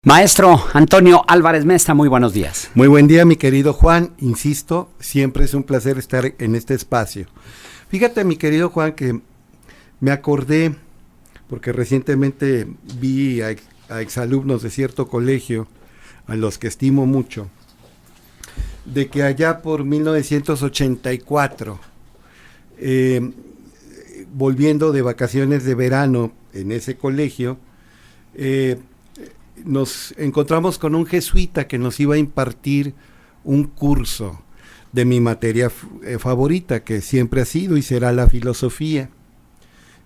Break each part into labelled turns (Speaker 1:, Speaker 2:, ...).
Speaker 1: Maestro Antonio Álvarez Mesta, muy buenos días.
Speaker 2: Muy buen día, mi querido Juan. Insisto, siempre es un placer estar en este espacio. Fíjate, mi querido Juan, que me acordé, porque recientemente vi a exalumnos de cierto colegio, a los que estimo mucho, de que allá por 1984, volviendo de vacaciones de verano en ese colegio, nos encontramos con un jesuita que nos iba a impartir un curso de mi materia favorita, que siempre ha sido y será la filosofía.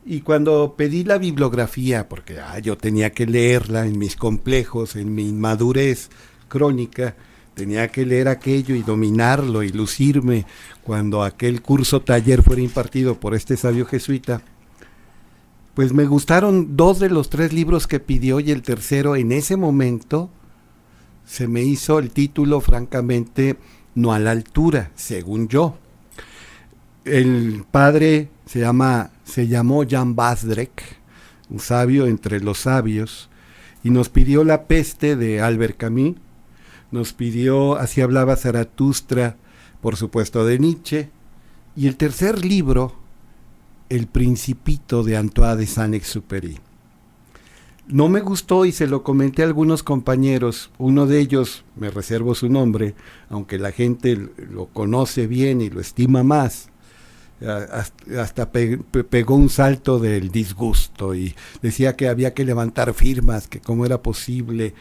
Speaker 2: Y cuando pedí la bibliografía, porque yo tenía que leerla en mis complejos, en mi inmadurez crónica, tenía que leer aquello y dominarlo y lucirme cuando aquel curso taller fuera impartido por este sabio jesuita, pues me gustaron 2 de los 3 libros que pidió, y el tercero en ese momento se me hizo el título francamente no a la altura, según yo. El padre se llamó Jan Basdrek, un sabio entre los sabios, y nos pidió La peste de Albert Camus, nos pidió Así hablaba Zaratustra, por supuesto de Nietzsche, y el tercer libro, El Principito de Antoine de Saint-Exupéry. No me gustó y se lo comenté a algunos compañeros. Uno de ellos, me reservo su nombre, aunque la gente lo conoce bien y lo estima más, hasta pegó un salto del disgusto y decía que había que levantar firmas, que cómo era posible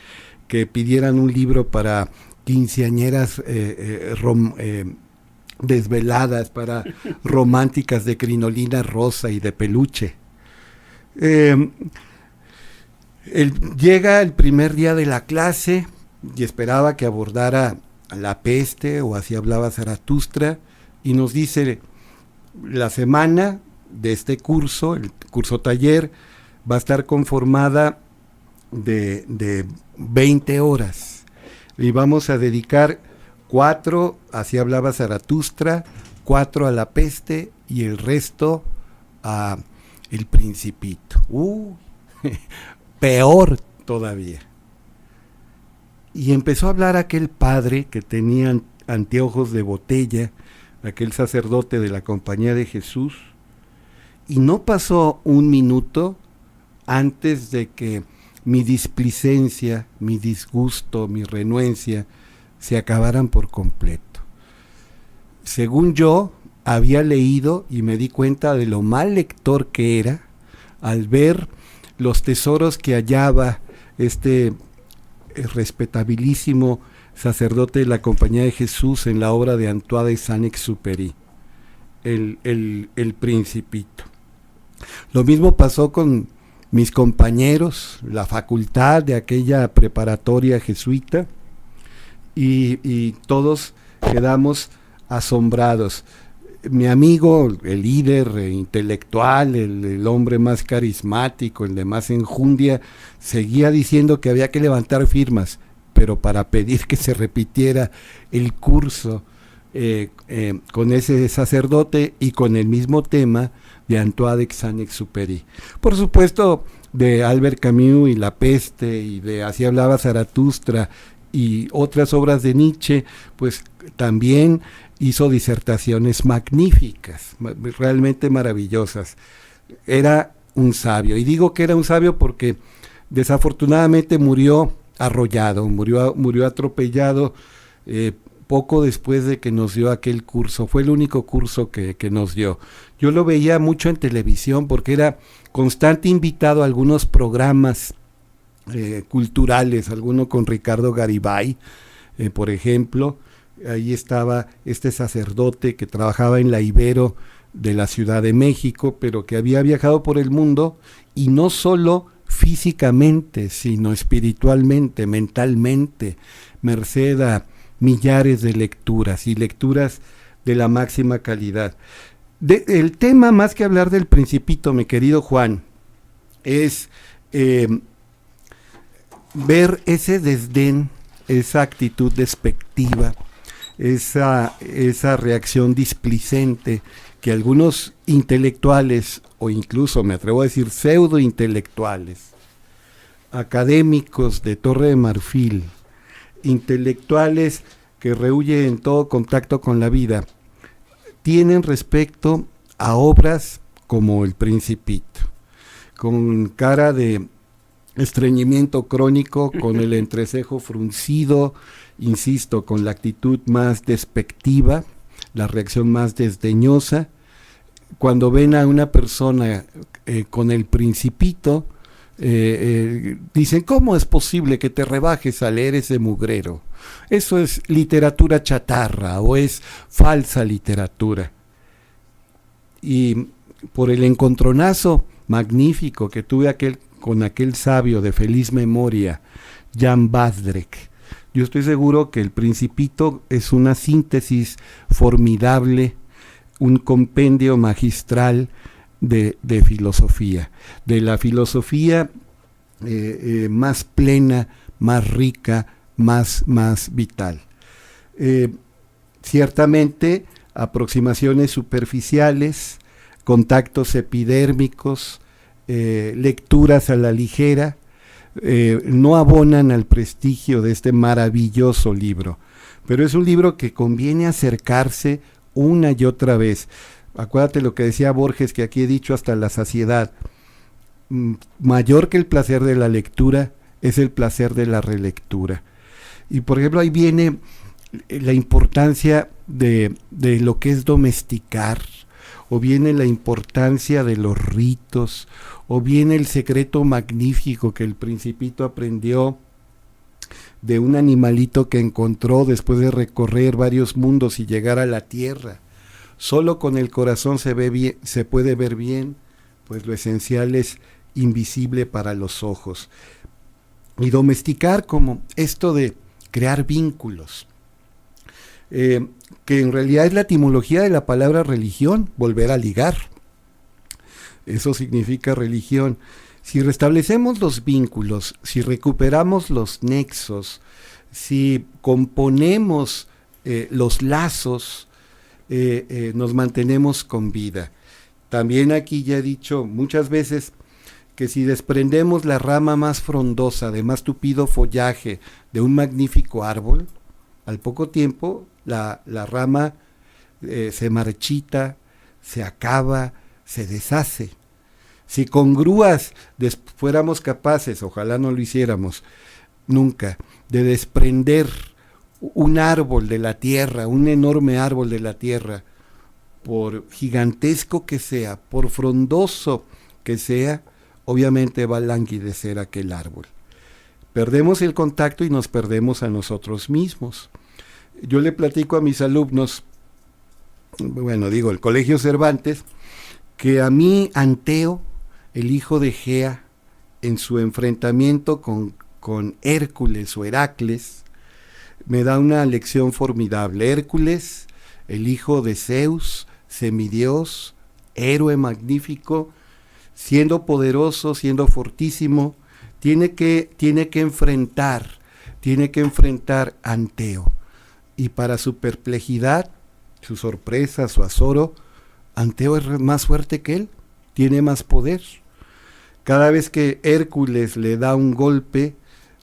Speaker 2: que pidieran un libro para quinceañeras desveladas, para románticas de crinolina rosa y de peluche. Llega el primer día de la clase y esperaba que abordara La peste o Así hablaba Zaratustra, y nos dice: la semana de este curso, el curso taller, va a estar conformada de 20 horas y vamos a dedicar 4 Así hablaba Zaratustra, 4 a La peste y el resto a El Principito. Peor todavía. Y empezó a hablar aquel padre que tenía anteojos de botella, aquel sacerdote de la Compañía de Jesús, y no pasó un minuto antes de que mi displicencia, mi disgusto, mi renuencia se acabaran por completo. Según yo, había leído y me di cuenta de lo mal lector que era al ver los tesoros que hallaba este respetabilísimo sacerdote de la Compañía de Jesús en la obra de Antoine de Saint-Exupéry, el Principito. Lo mismo pasó con mis compañeros, la facultad de aquella preparatoria jesuita, y todos quedamos asombrados. Mi amigo, el líder intelectual, el hombre más carismático, el de más enjundia, seguía diciendo que había que levantar firmas, pero para pedir que se repitiera el curso con ese sacerdote y con el mismo tema de Antoine de Saint-Exupéry. Por supuesto, de Albert Camus y La peste, y de Así hablaba Zaratustra, y otras obras de Nietzsche, pues también hizo disertaciones magníficas, realmente maravillosas. Era un sabio, y digo que era un sabio porque desafortunadamente murió arrollado, murió atropellado poco después de que nos dio aquel curso. Fue el único curso que nos dio. Yo lo veía mucho en televisión porque era constante invitado a algunos programas culturales, alguno con Ricardo Garibay, por ejemplo. Ahí estaba este sacerdote que trabajaba en la Ibero de la Ciudad de México, pero que había viajado por el mundo, y no solo físicamente, sino espiritualmente, mentalmente, merced a millares de lecturas, y lecturas de la máxima calidad. El tema, más que hablar del Principito, mi querido Juan, es ver ese desdén, esa actitud despectiva, esa reacción displicente que algunos intelectuales, o incluso me atrevo a decir pseudo intelectuales, académicos de Torre de Marfil, intelectuales que rehuyen todo contacto con la vida, tienen respecto a obras como El Principito, con cara de estreñimiento crónico, con el entrecejo fruncido, insisto, con la actitud más despectiva, la reacción más desdeñosa. Cuando ven a una persona con El Principito, dicen, ¿cómo es posible que te rebajes a leer ese mugrero? Eso es literatura chatarra o es falsa literatura. Y por el encontronazo magnífico que tuve con aquel sabio de feliz memoria, Jan Basdrek, yo estoy seguro que El Principito es una síntesis formidable, un compendio magistral de filosofía, de la filosofía más plena, más rica, más vital. Ciertamente, aproximaciones superficiales, contactos epidérmicos, lecturas a la ligera, no abonan al prestigio de este maravilloso libro. Pero es un libro que conviene acercarse una y otra vez. Acuérdate lo que decía Borges, que aquí he dicho hasta la saciedad. Mayor que el placer de la lectura es el placer de la relectura. Y por ejemplo ahí viene la importancia de lo que es domesticar, o viene la importancia de los ritos, o viene el secreto magnífico que El Principito aprendió de un animalito que encontró después de recorrer varios mundos y llegar a la tierra. Solo con el corazón se puede ver bien, pues lo esencial es invisible para los ojos. Y domesticar como esto de crear vínculos, que en realidad es la etimología de la palabra religión, volver a ligar. Eso significa religión. Si restablecemos los vínculos, si recuperamos los nexos, si componemos los lazos, nos mantenemos con vida. También aquí ya he dicho muchas veces que si desprendemos la rama más frondosa, de más tupido follaje de un magnífico árbol, al poco tiempo la rama se marchita, se acaba, se deshace. Si con grúas fuéramos capaces, ojalá no lo hiciéramos nunca, de desprender un árbol de la tierra, un enorme árbol de la tierra, por gigantesco que sea, por frondoso que sea, obviamente va a languidecer aquel árbol. Perdemos el contacto y nos perdemos a nosotros mismos. Yo le platico a mis alumnos, el Colegio Cervantes, que a mí Anteo, el hijo de Gea, en su enfrentamiento con Hércules o Heracles, me da una lección formidable. Hércules, el hijo de Zeus, semidios, héroe magnífico, siendo poderoso, siendo fortísimo, tiene que enfrentar a Anteo. Y para su perplejidad, su sorpresa, su azoro, Anteo es más fuerte que él, tiene más poder. Cada vez que Hércules le da un golpe,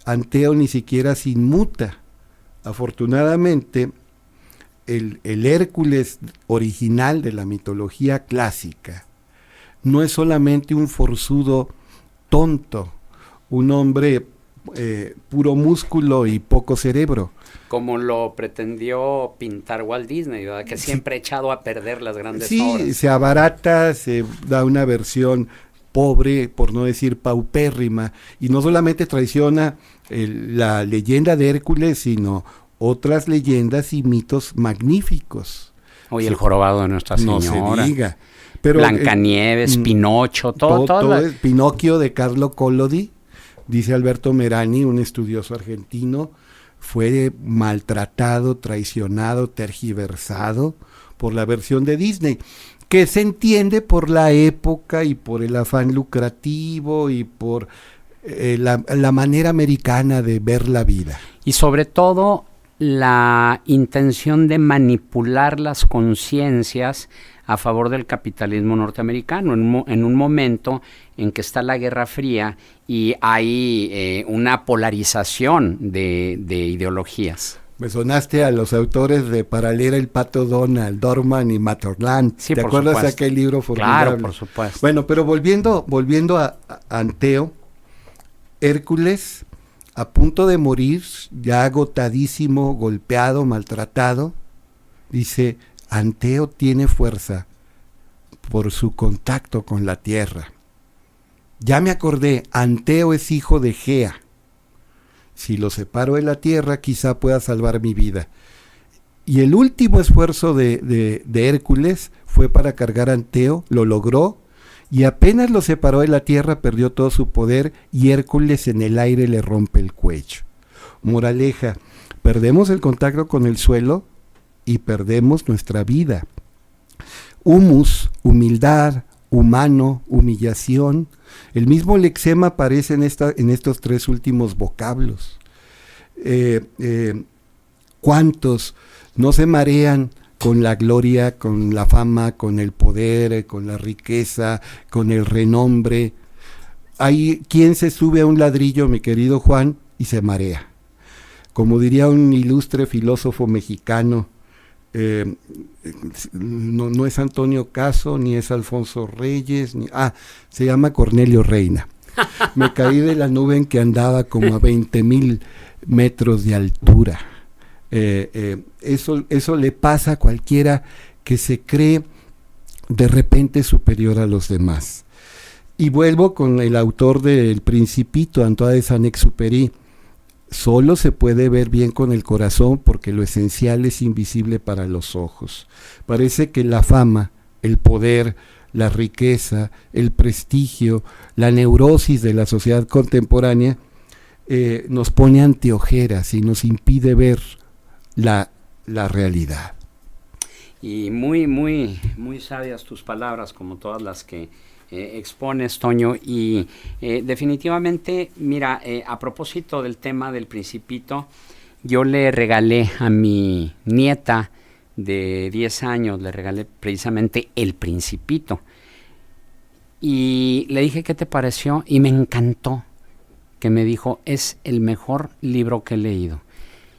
Speaker 2: Anteo ni siquiera se inmuta. Afortunadamente, el Hércules original de la mitología clásica no es solamente un forzudo tonto, un hombre puro músculo y poco cerebro.
Speaker 1: Como lo pretendió pintar Walt Disney, ¿verdad? Que siempre ha echado a perder las grandes obras.
Speaker 2: Sí, se abarata, se da una versión pobre, por no decir paupérrima, y no solamente traiciona la leyenda de Hércules, sino otras leyendas y mitos magníficos.
Speaker 1: Oye, el jorobado de Nuestra Señora.
Speaker 2: No se diga. Pero,
Speaker 1: Blancanieves, Pinocho, todo
Speaker 2: Pinocchio de Carlo Collodi, dice Alberto Merani, un estudioso argentino, fue maltratado, traicionado, tergiversado por la versión de Disney, que se entiende por la época y por el afán lucrativo y por la manera americana de ver la vida.
Speaker 1: Y sobre todo la intención de manipular las conciencias a favor del capitalismo norteamericano, en un momento en que está la Guerra Fría y hay una polarización de ideologías.
Speaker 2: Me sonaste a los autores de Para leer el Pato Donald, Dorman y Matorland.
Speaker 1: Sí,
Speaker 2: ¿Te
Speaker 1: por
Speaker 2: acuerdas de
Speaker 1: supuesto.
Speaker 2: aquel libro formidable?
Speaker 1: Claro, por supuesto.
Speaker 2: Bueno, pero volviendo a Anteo, Hércules, a punto de morir, ya agotadísimo, golpeado, maltratado, dice, Anteo tiene fuerza por su contacto con la tierra. Ya me acordé, Anteo es hijo de Gea. Si lo separo de la tierra, quizá pueda salvar mi vida. Y el último esfuerzo de Hércules fue para cargar a Anteo, lo logró, y apenas lo separó de la tierra, perdió todo su poder, y Hércules en el aire le rompe el cuello. Moraleja, perdemos el contacto con el suelo y perdemos nuestra vida. Humus, humildad, humano, humillación. El mismo lexema aparece en estos tres últimos vocablos. ¿Cuántos no se marean con la gloria, con la fama, con el poder, con la riqueza, con el renombre? Hay quien se sube a un ladrillo, mi querido Juan, y se marea. Como diría un ilustre filósofo mexicano, no es Antonio Caso, ni es Alfonso Reyes, se llama Cornelio Reina. Me caí de la nube en que andaba como a 20,000 metros de altura. Eso le pasa a cualquiera que se cree de repente superior a los demás. Y vuelvo con el autor del Principito, Antoine de Saint-Exupéry. Solo se puede ver bien con el corazón porque lo esencial es invisible para los ojos. Parece que la fama, el poder, la riqueza, el prestigio, la neurosis de la sociedad contemporánea nos pone anteojeras y nos impide ver la realidad.
Speaker 1: Y muy, muy, muy sabias tus palabras, como todas las que expones, Toño, y definitivamente, mira, a propósito del tema del Principito, yo le regalé a mi nieta de 10 años, le regalé precisamente El Principito, y le dije, ¿qué te pareció? Y me encantó, que me dijo, es el mejor libro que he leído.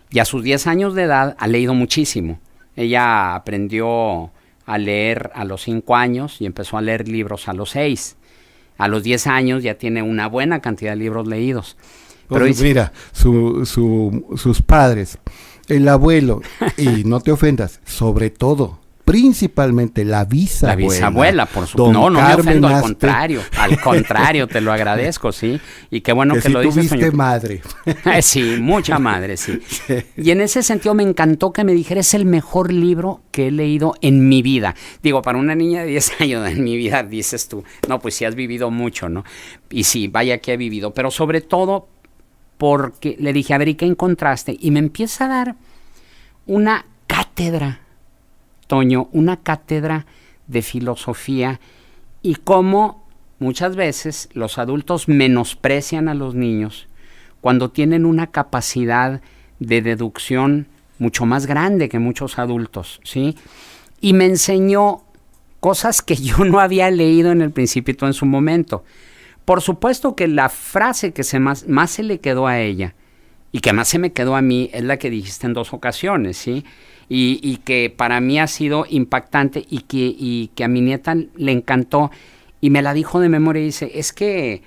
Speaker 1: Y a sus 10 años de edad ha leído muchísimo. Ella aprendió a leer a los 5 años y empezó a leer libros a los 6. A los 10 años ya tiene una buena cantidad de libros leídos. Pero
Speaker 2: pues mira, sus padres, el abuelo, y no te ofendas, sobre todo, principalmente la bisabuela. La
Speaker 1: bisabuela, por supuesto. No me ofendo, al contrario, te lo agradezco, sí. Y qué bueno que lo dices.
Speaker 2: Que tuviste madre.
Speaker 1: Sí, mucha madre, sí. Y en ese sentido me encantó que me dijera, es el mejor libro que he leído en mi vida. Digo, para una niña de 10 años en mi vida, dices tú, no, pues sí has vivido mucho, ¿no? Y sí, vaya que he vivido, pero sobre todo porque le dije, a ver, ¿y qué encontraste? Y me empieza a dar una cátedra, Toño, una cátedra de filosofía y cómo muchas veces los adultos menosprecian a los niños cuando tienen una capacidad de deducción mucho más grande que muchos adultos, ¿sí? Y me enseñó cosas que yo no había leído en El Principito en su momento. Por supuesto que la frase que más se le quedó a ella y que más se me quedó a mí es la que dijiste en 2 ocasiones, ¿sí? Y que para mí ha sido impactante y que a mi nieta le encantó y me la dijo de memoria y dice, es que,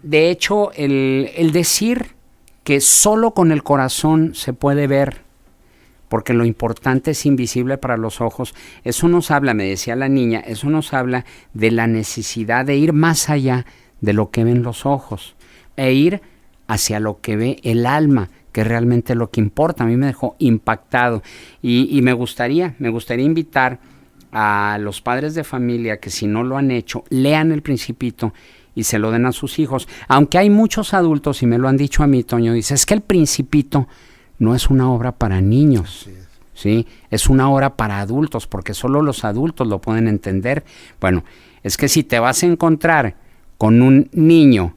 Speaker 1: de hecho, el decir que solo con el corazón se puede ver, porque lo importante es invisible para los ojos, eso nos habla, me decía la niña, eso nos habla de la necesidad de ir más allá de lo que ven los ojos e ir hacia lo que ve el alma, que es realmente lo que importa. A mí me dejó impactado y me gustaría invitar a los padres de familia que si no lo han hecho, lean El Principito y se lo den a sus hijos. Aunque hay muchos adultos, y me lo han dicho a mí, Toño, dice, es que El Principito no es una obra para niños, ¿sí? Es una obra para adultos, porque solo los adultos lo pueden entender. Bueno, es que si te vas a encontrar con un niño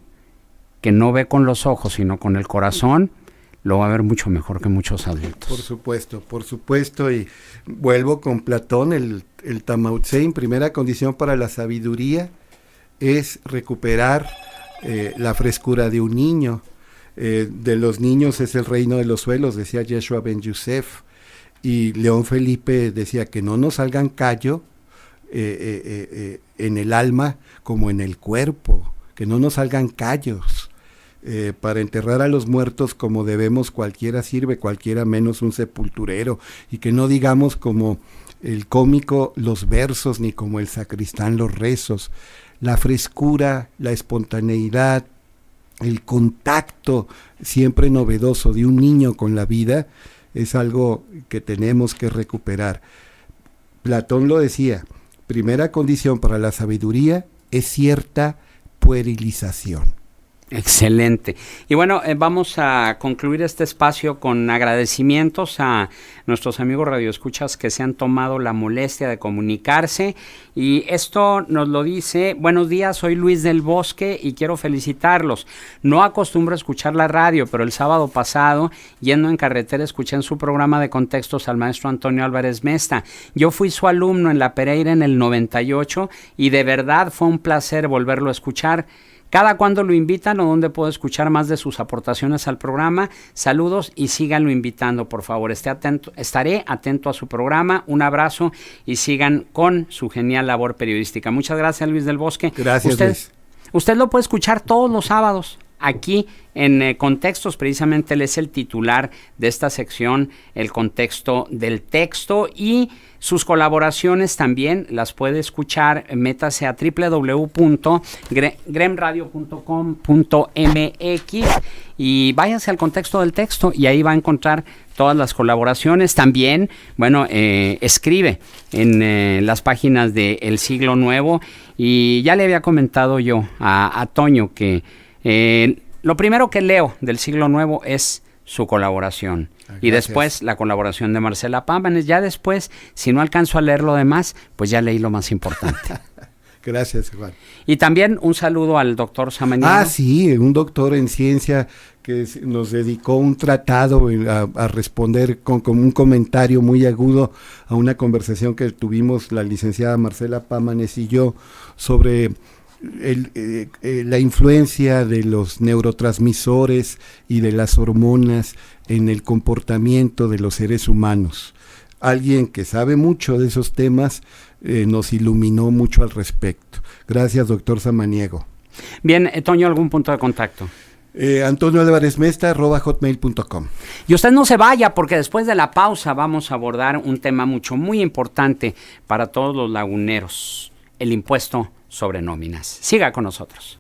Speaker 1: que no ve con los ojos, sino con el corazón, lo va a ver mucho mejor que muchos adultos.
Speaker 2: Por supuesto, y vuelvo con Platón, el Tao Te Ching, primera condición para la sabiduría es recuperar la frescura de un niño. De los niños es el reino de los suelos, decía Yeshua Ben Yosef, y León Felipe decía que no nos salgan callo en el alma como en el cuerpo, que no nos salgan callos. Para enterrar a los muertos como debemos, cualquiera sirve, cualquiera menos un sepulturero, y que no digamos como el cómico los versos, ni como el sacristán los rezos. La frescura, la espontaneidad, el contacto siempre novedoso de un niño con la vida es algo que tenemos que recuperar. Platón lo decía, primera condición para la sabiduría es cierta puerilización.
Speaker 1: Excelente. Y bueno, vamos a concluir este espacio con agradecimientos a nuestros amigos radioescuchas que se han tomado la molestia de comunicarse. Y esto nos lo dice: buenos días, soy Luis del Bosque y quiero felicitarlos. No acostumbro a escuchar la radio, pero el sábado pasado, yendo en carretera, escuché en su programa de contextos al maestro Antonio Álvarez Mesta. Yo fui su alumno en La Pereira en el 98 y de verdad fue un placer volverlo a escuchar. ¿Cada cuándo lo invitan o dónde puedo escuchar más de sus aportaciones al programa? Saludos y síganlo invitando, por favor. Estaré atento a su programa. Un abrazo y sigan con su genial labor periodística. Muchas gracias, Luis del Bosque.
Speaker 2: Gracias, Luis.
Speaker 1: Usted lo puede escuchar todos los sábados aquí en Contextos. Precisamente él es el titular de esta sección, el contexto del texto, y sus colaboraciones también las puede escuchar. Métase a www.gremradio.com.mx y váyase al contexto del texto y ahí va a encontrar todas las colaboraciones. También, bueno, escribe en las páginas de El Siglo Nuevo, y ya le había comentado yo a Toño que lo primero que leo del Siglo Nuevo es su colaboración. Y después la colaboración de Marcela Pámanes. Ya después, si no alcanzo a leer lo demás, pues ya leí lo más importante.
Speaker 2: Gracias, Juan.
Speaker 1: Y también un saludo al doctor Samaniego.
Speaker 2: Ah, sí, un doctor en ciencia que nos dedicó un tratado a responder con un comentario muy agudo a una conversación que tuvimos la licenciada Marcela Pámanes y yo sobre la influencia de los neurotransmisores y de las hormonas en el comportamiento de los seres humanos. Alguien que sabe mucho de esos temas nos iluminó mucho al respecto. Gracias, doctor Samaniego.
Speaker 1: Bien, Toño, ¿algún punto de contacto?
Speaker 2: Antonio Álvarez Mesta @hotmail.com.
Speaker 1: Y usted no se vaya, porque después de la pausa vamos a abordar un tema muy importante para todos los laguneros: el impuesto sobre nóminas. Siga con nosotros.